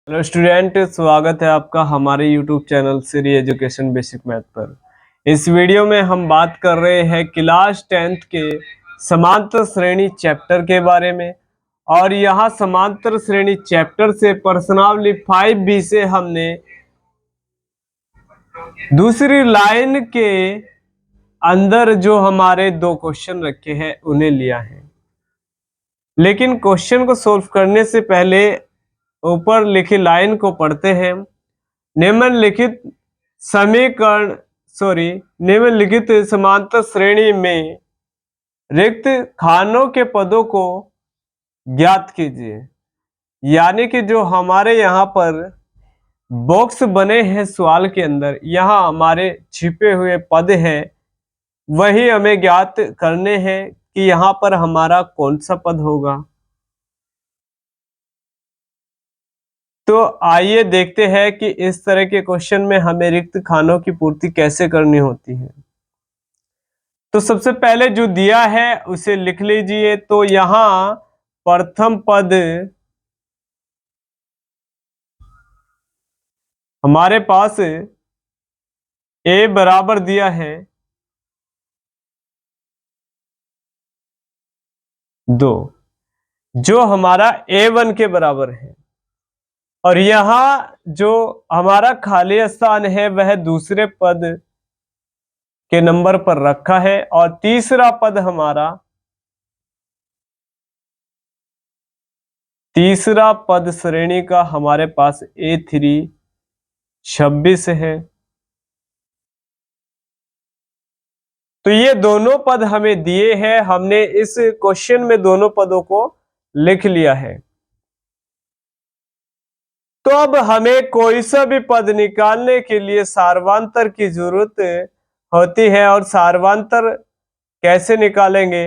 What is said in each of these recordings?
Hello student, स्वागत है आपका हमारे YouTube channel Shri education basic math पर। इस वीडियो में हम बात कर रहे हैं क्लास 10th के समांतर श्रेणी चैप्टर के बारे में। और यहाँ समांतर श्रेणी चैप्टर से प्रश्नावली 5B से हमने दूसरी लाइन के अंदर जो हमारे दो क्वेश्चन रखे हैं उन्हें लिया है। लेकिन क्वेश्चन को सोल्व करने से पहले ऊपर लिखी लाइन को पढ़ते हैं। निम्नलिखित समीकरण निम्नलिखित समांतर श्रेणी में रिक्त खानों के पदों को ज्ञात कीजिए। यानी कि जो हमारे यहाँ पर बॉक्स बने हैं सवाल के अंदर, यहाँ हमारे छिपे हुए पद हैं, वही हमें ज्ञात करने हैं कि यहाँ पर हमारा कौन सा पद होगा। तो आइए देखते हैं कि इस तरह के क्वेश्चन में हमें रिक्त खानों की पूर्ति कैसे करनी होती है। तो सबसे पहले जो दिया है उसे लिख लीजिए। तो यहां प्रथम पद हमारे पास a बराबर दिया है 2, जो हमारा a1 के बराबर है। और यहां जो हमारा खाली स्थान है वह दूसरे पद के नंबर पर रखा है। और तीसरा पद हमारा, तीसरा पद श्रेणी का हमारे पास A3 26 है। तो ये दोनों पद हमें दिए हैं, हमने इस क्वेश्चन में दोनों पदों को लिख लिया है। तो अब हमें कोई सा भी पद निकालने के लिए सार्वंतर की जरूरत होती है। और सार्वंतर कैसे निकालेंगे?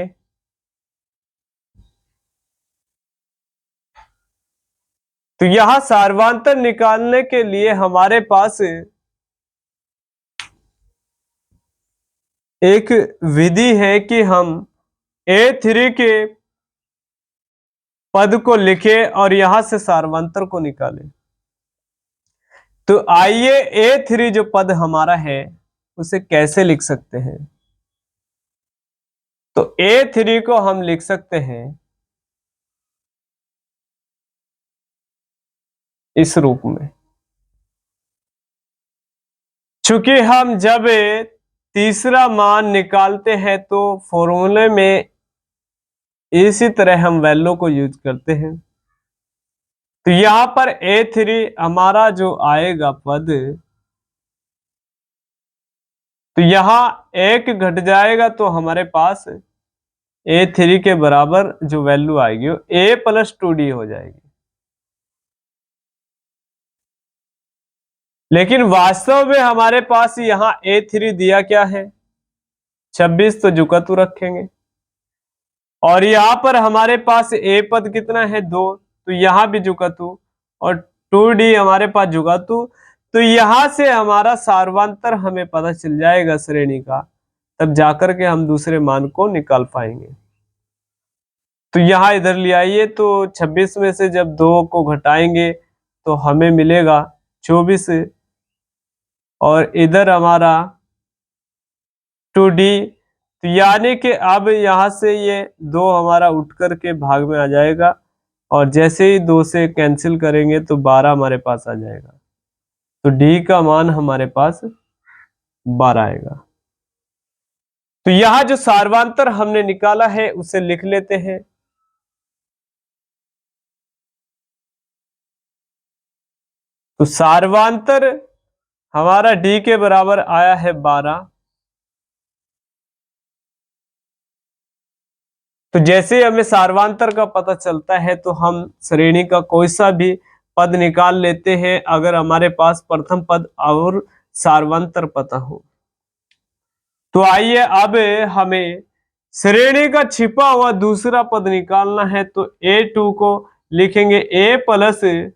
तो यहां सार्वंतर निकालने के लिए हमारे पास एक विधि है कि हम A3 के पद को लिखें और यहां से सार्वंतर को निकालें। तो आइए A3 जो पद हमारा है उसे कैसे लिख सकते हैं। तो A3 को हम लिख सकते हैं इस रूप में। चूंकि हम जब तीसरा मान निकालते हैं तो फॉर्मूले में इसी तरह हम वैल्यू को यूज करते हैं। तो यहां पर A3 हमारा जो आएगा पद, तो यहां एक घट जाएगा तो हमारे पास A3 के बराबर जो वैल्यू आएगी वो A+2D हो जाएगी। लेकिन वास्तव में हमारे पास यहां A3 दिया क्या है 26, तो जुकतु रखेंगे। और यहां पर हमारे पास A पद कितना है 2, तो यहां भी जुकतु। और 2D हमारे पास जुकतु। तो यहां से हमारा सार्वंतर हमें पता चल जाएगा श्रेणी का, तब जाकर के हम दूसरे मान को निकाल पाएंगे। तो यहां इधर ले आइए। तो 26 में से जब 2 को घटाएंगे तो हमें मिलेगा 24। और इधर हमारा 2D। तो यानी कि अब यहां से ये 2 हमारा उठ करके भाग में आ जाएगा। और जैसे ही 2 से कैंसिल करेंगे तो 12 हमारे पास आ जाएगा। तो D का मान हमारे पास 12 आएगा। तो यहां जो सार्वंतर हमने निकाला है उसे लिख लेते हैं। तो सार्वंतर हमारा D के बराबर आया है 12। तो जैसे हमें सार्वंतर का पता चलता है तो हम श्रेणी का कोई सा भी पद निकाल लेते हैं अगर हमारे पास प्रथम पद और सार्वंतर पता हो। तो आइए अब हमें श्रेणी का छिपा हुआ दूसरा पद निकालना है। तो A2 को लिखेंगे A+2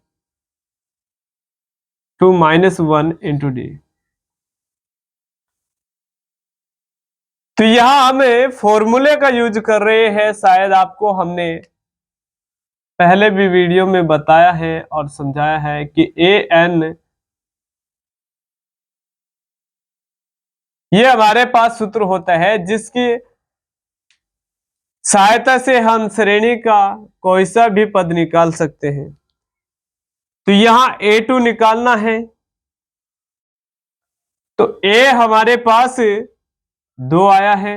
-1 × D। तो यहां हमें फॉर्मूले का यूज कर रहे हैं, शायद आपको हमने पहले भी वीडियो में बताया है और समझाया है कि an ये हमारे पास सूत्र होता है जिसकी सहायता से हम श्रेणी का कोई सा भी पद निकाल सकते हैं। तो यहां a2 निकालना है, तो a हमारे पास 2 आया है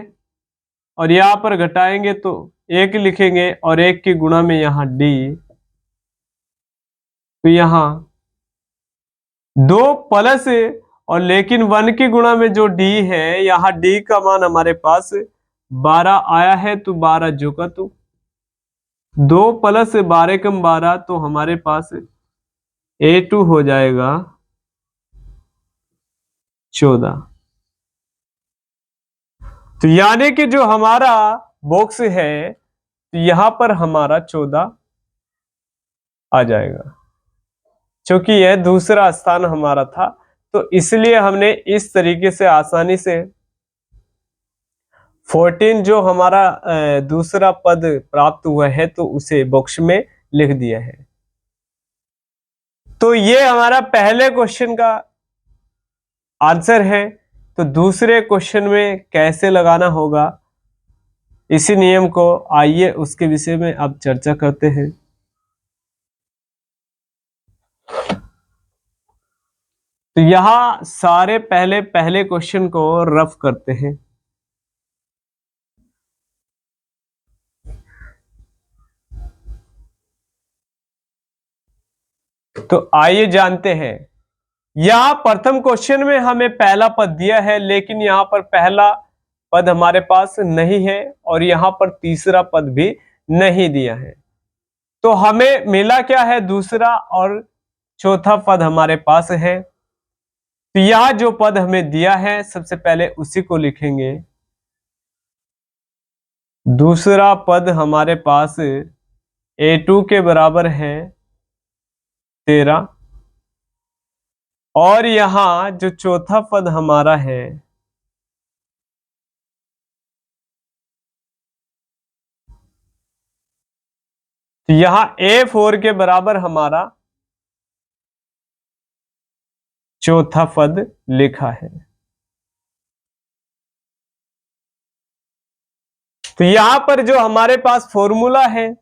और यहां पर घटाएंगे तो 1 लिखेंगे और 1 की गुणा में यहां d, तो यहां 2 प्लस और लेकिन 1 की गुणा में जो d है, यहां d का मान हमारे पास 12 आया है, तो 12 जो का तो 2 प्लस 12 कम 12, तो हमारे पास a2 हो जाएगा 14। तो यानी कि जो हमारा बॉक्स है, तो यहां पर हमारा 14 आ जाएगा। क्योंकि यह दूसरा स्थान हमारा था, तो इसलिए हमने इस तरीके से आसानी से 14 जो हमारा दूसरा पद प्राप्त हुआ है, तो उसे बॉक्स में लिख दिया है। तो ये हमारा पहले क्वेश्चन का आंसर है। तो दूसरे क्वेश्चन में कैसे लगाना होगा, इसी नियम को आइए उसके विषय में अब चर्चा करते हैं। तो यहां सारे पहले क्वेश्चन को रफ करते हैं। तो आइए जानते हैं। यहां प्रथम क्वेश्चन में हमें पहला पद दिया है, लेकिन यहां पर पहला पद हमारे पास नहीं है और यहां पर तीसरा पद भी नहीं दिया है। तो हमें मिला क्या है, दूसरा और चौथा पद हमारे पास है। तो यह जो पद हमें दिया है, सबसे पहले उसी को लिखेंगे। दूसरा पद हमारे पास a2 के बराबर है 13, और यहां जो चौथा पद हमारा है, तो यहां a4 के बराबर हमारा चौथा पद लिखा है। तो यहां पर जो हमारे पास फॉर्मूला है,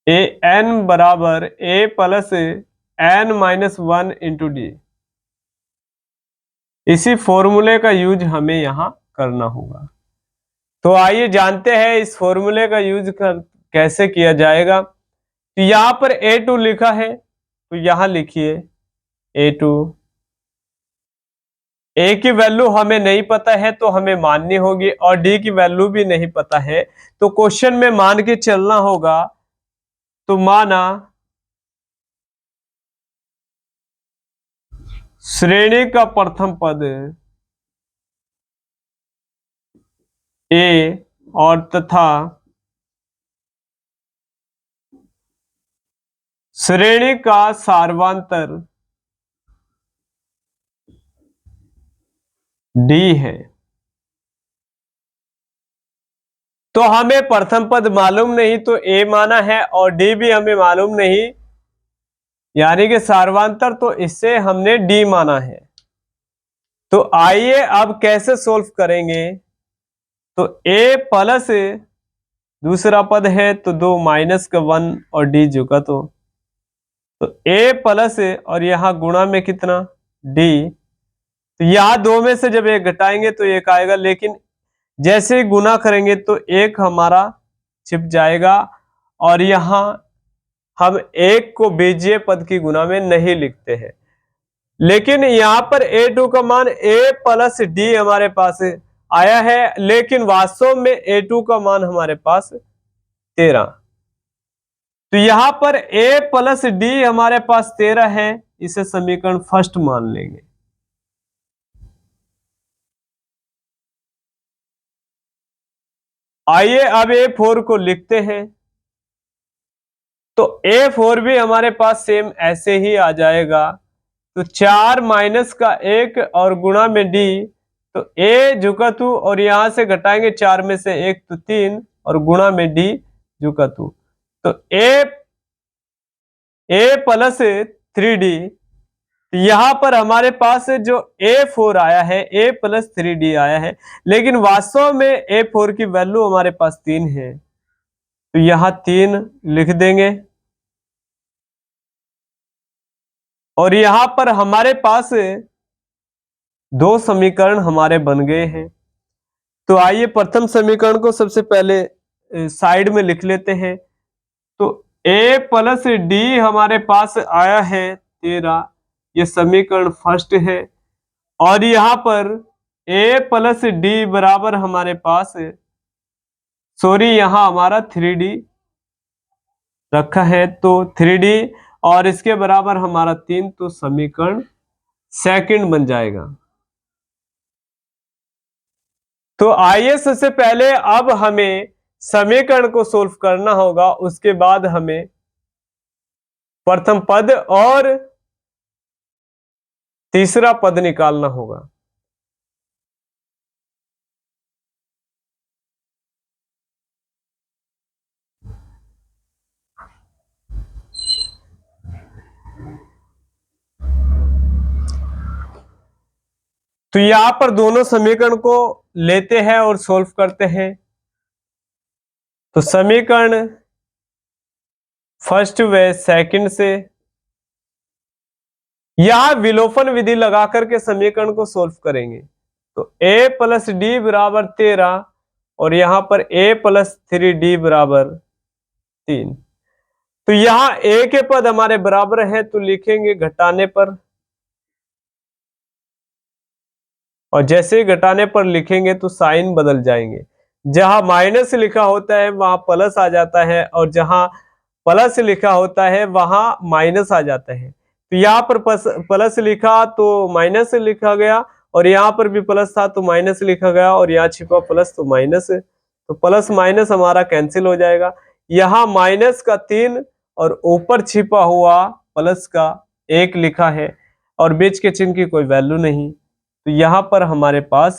ए एन बराबर a plus n minus 1 into D, इसी फॉर्मूले का यूज हमें यहां करना होगा। तो आइए जानते हैं इस फॉर्मूले का यूज कैसे किया जाएगा। तो यहां पर a2 लिखा है, तो यहां लिखिए a2। a की वैल्यू हमें नहीं पता है, तो हमें माननी होगी, और d की वैल्यू भी नहीं पता है, तो क्वेश्चन में मान के चलना होगा। तो माना श्रेणी का प्रथम पद a और तथा श्रेणी का सार्वांतर d है। तो हमें प्रथम पद मालूम नहीं, तो a माना है, और d भी हमें मालूम नहीं, यानी कि सार्वांतर, तो इससे हमने d माना है। तो आइए अब कैसे सोल्व करेंगे। तो a प्लस दूसरा पद है, तो 2 माइनस का 1 और d जो का, तो a प्लस और यहां गुणा में कितना d, तो यहां 2 में से जब एक घटाएंगे तो 1 आएगा, लेकिन जैसे ही गुना करेंगे तो 1 हमारा छिप जाएगा, और यहां हम 1 को बीजीय पद की गुना में नहीं लिखते हैं। लेकिन यहां पर a2 का मान a प्लस d हमारे पास आया है, लेकिन वास्तव में a2 का मान हमारे पास 13। तो यहां पर a प्लस d हमारे पास 13 है, इसे समीकरण फर्स्ट मान लेंगे। आइए अब a4 को लिखते हैं। तो a4 भी हमारे पास सेम ऐसे ही आ जाएगा। तो 4 माइनस का 1 और गुणा में d, तो a झुका तू, और यहां से घटाएंगे 4 में से 1, तो 3, और गुणा में डी जू का तू। तो ए प्लस 3d, यहां पर हमारे पास जो A4 आया है, A प्लस 3d आया है, लेकिन वास्तव में A4 की वैल्यू हमारे पास 3 है, तो यहां 3 लिख देंगे। और यहां पर हमारे पास दो समीकरण हमारे बन गए हैं। तो आइए प्रथम समीकरण को सबसे पहले साइड में लिख लेते हैं। तो A प्लस डी हमारे पास आया है 13, ये समीकरण फर्स्ट है। और यहां पर A प्लस डी बराबर हमारे पास, सॉरी यहां हमारा 3d रखा है, तो 3d और इसके बराबर हमारा 3, तो समीकरण सेकंड बन जाएगा। तो आइए सबसे पहले अब हमें समीकरण को सोल्व करना होगा, उसके बाद हमें प्रथम पद और तीसरा पद निकालना होगा। तो यहां पर दोनों समीकरण को लेते हैं और सोल्व करते हैं। तो समीकरण फर्स्ट व सेकंड से यहां विलोपन विधि लगा करके समीकरण को सोल्व करेंगे। तो a प्लस डी बराबर 13 और यहां पर a प्लस 3d बराबर 3। तो यहां a के पद हमारे बराबर है, तो लिखेंगे घटाने पर, और जैसे ही घटाने पर लिखेंगे तो साइन बदल जाएंगे। जहां माइनस लिखा होता है वहां प्लस आ जाता है, और जहां प्लस लिखा होता है वहां माइनस आ जाता है। तो यहाँ पर प्लस लिखा तो माइनस लिखा गया, और यहाँ पर भी प्लस था तो माइनस लिखा गया, और यहाँ छिपा प्लस तो माइनस, तो प्लस माइनस हमारा कैंसिल हो जाएगा। यहाँ माइनस का 3 और ऊपर छिपा हुआ प्लस का 1 लिखा है, और बीच के चिन्ह की कोई वैल्यू नहीं। तो यहां पर हमारे पास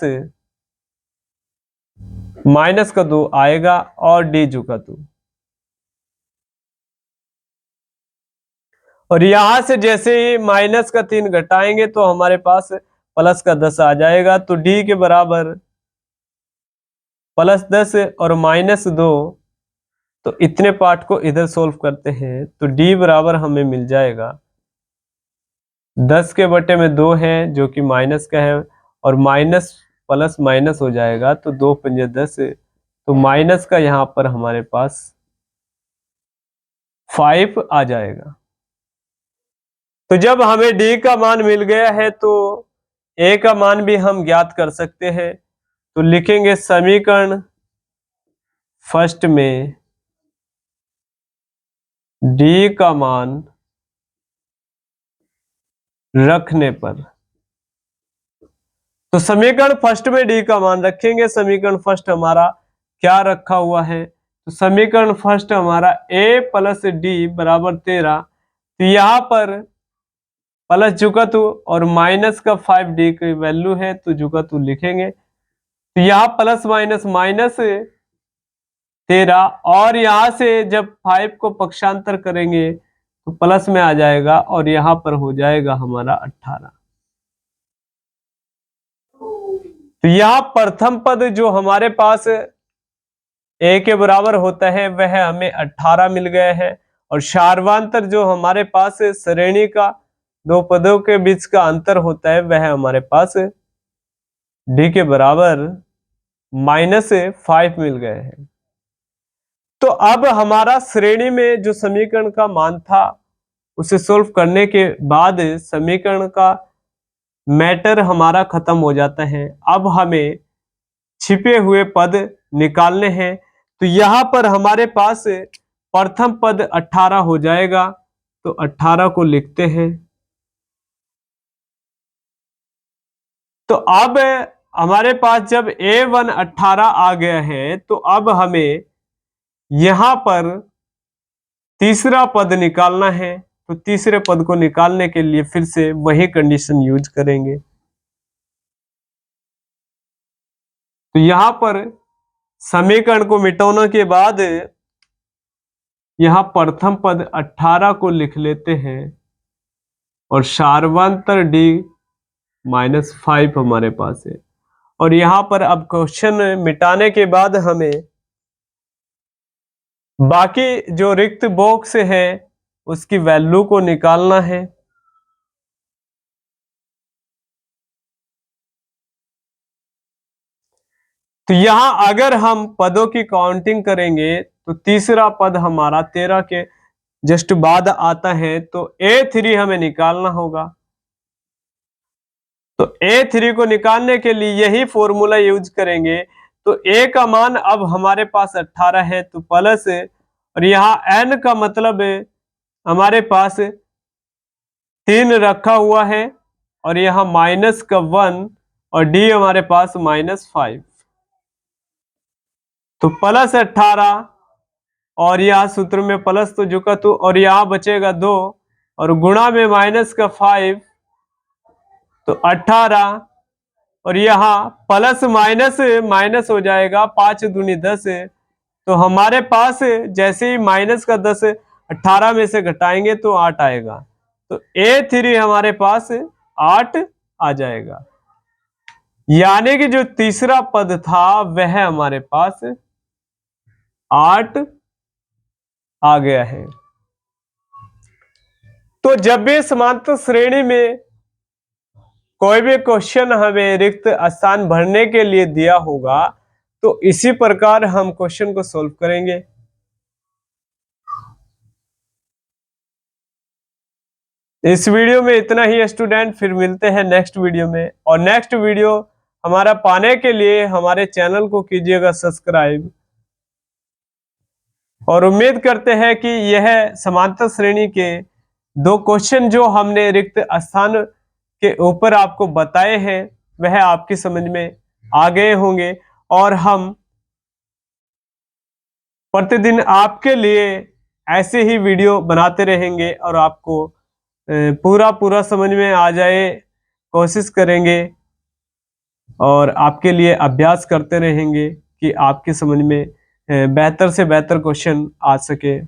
माइनस का 2 आएगा और डी जू का 2। और यहां से जैसे ही माइनस का 3 घटाएंगे तो हमारे पास प्लस का 10 आ जाएगा। तो डी के बराबर प्लस 10 और माइनस 2, तो इतने पार्ट को इधर सोल्व करते हैं तो डी बराबर हमें मिल जाएगा 10 के बटे में 2 है जो कि माइनस का है, और माइनस प्लस माइनस हो जाएगा, तो 2 पंजे 10, तो माइनस का यहां पर हमारे पास 5 आ जाएगा। तो जब हमें d का मान मिल गया है तो a का मान भी हम ज्ञात कर सकते हैं। तो लिखेंगे समीकरण फर्स्ट में d का मान रखने पर, तो समीकरण फर्स्ट में d का मान रखेंगे। समीकरण फर्स्ट हमारा क्या रखा हुआ है, तो समीकरण फर्स्ट हमारा a प्लस डी बराबर 13, तो यहां पर प्लस जुगतु और माइनस का 5d की वैल्यू है, तो जुगतु लिखेंगे। तो यहाँ प्लस माइनस माइनस 13, और यहां से जब 5 को पक्षांतर करेंगे तो प्लस में आ जाएगा, और यहां पर हो जाएगा हमारा 18। तो यहां प्रथम पद जो हमारे पास a के बराबर होता है वह हमें 18 मिल गया है, और सार्वांतर जो हमारे पास श्रेणी का दो पदों के बीच का अंतर होता है वह हमारे पास d के बराबर -5 मिल गए हैं। तो अब हमारा श्रेणी में जो समीकरण का मान था उसे सोल्व करने के बाद समीकरण का मैटर हमारा खत्म हो जाता है। अब हमें छिपे हुए पद निकालने हैं। तो यहां पर हमारे पास प्रथम पद 18 हो जाएगा, तो 18 को लिखते हैं। तो अब हमारे पास जब a1 18 आ गया है तो अब हमें यहां पर तीसरा पद निकालना है। तो तीसरे पद को निकालने के लिए फिर से वही कंडीशन यूज करेंगे। तो यहां पर समीकरण को मिटाने के बाद यहां प्रथम पद 18 को लिख लेते हैं और सार्वंतर d -5 हमारे पास है। और यहां पर अब क्वेश्चन मिटाने के बाद हमें बाकी जो रिक्त बॉक्स है उसकी वैल्यू को निकालना है। तो यहां अगर हम पदों की काउंटिंग करेंगे तो तीसरा पद हमारा 13 के जस्ट बाद आता है, तो A3 हमें निकालना होगा। तो A3 को निकालने के लिए यही फॉर्मूला यूज करेंगे। तो A का मान अब हमारे पास 18 है, तो प्लस, और यहाँ N का मतलब हमारे पास 3 रखा हुआ है और यहाँ माइनस का 1 और D हमारे पास -5, तो प्लस 18 और यहाँ सूत्र में प्लस तो झुका तो, और यहाँ बचेगा 2 और गुणा में माइनस का 5, तो 18 और यहाँ प्लस माइनस माइनस हो जाएगा, 5 दूनी 10, तो हमारे पास जैसे ही माइनस का 10 18 में से घटाएंगे तो 8 आएगा। तो A3 हमारे पास 8 आ जाएगा, यानी कि जो तीसरा पद था वह हमारे पास 8 आ गया है। तो जब भी समांतर श्रेणी में कोई भी क्वेश्चन हमें रिक्त स्थान भरने के लिए दिया होगा तो इसी प्रकार हम क्वेश्चन को सॉल्व करेंगे। इस वीडियो में इतना ही स्टूडेंट, फिर मिलते हैं नेक्स्ट वीडियो में। और नेक्स्ट वीडियो हमारा पाने के लिए हमारे चैनल को कीजिएगा सब्सक्राइब, और उम्मीद करते हैं कि यह समांतर श्रेणी के 2 क्वेश्चन जो हमने रिक्त स्थान के ऊपर आपको बताए हैं वह आपकी समझ में आ गए होंगे, और हम प्रतिदिन आपके लिए ऐसे ही वीडियो बनाते रहेंगे और आपको पूरा समझ में आ जाए, कोशिश करेंगे और आपके लिए अभ्यास करते रहेंगे कि आपकी समझ में बेहतर से बेहतर क्वेश्चन आ सके।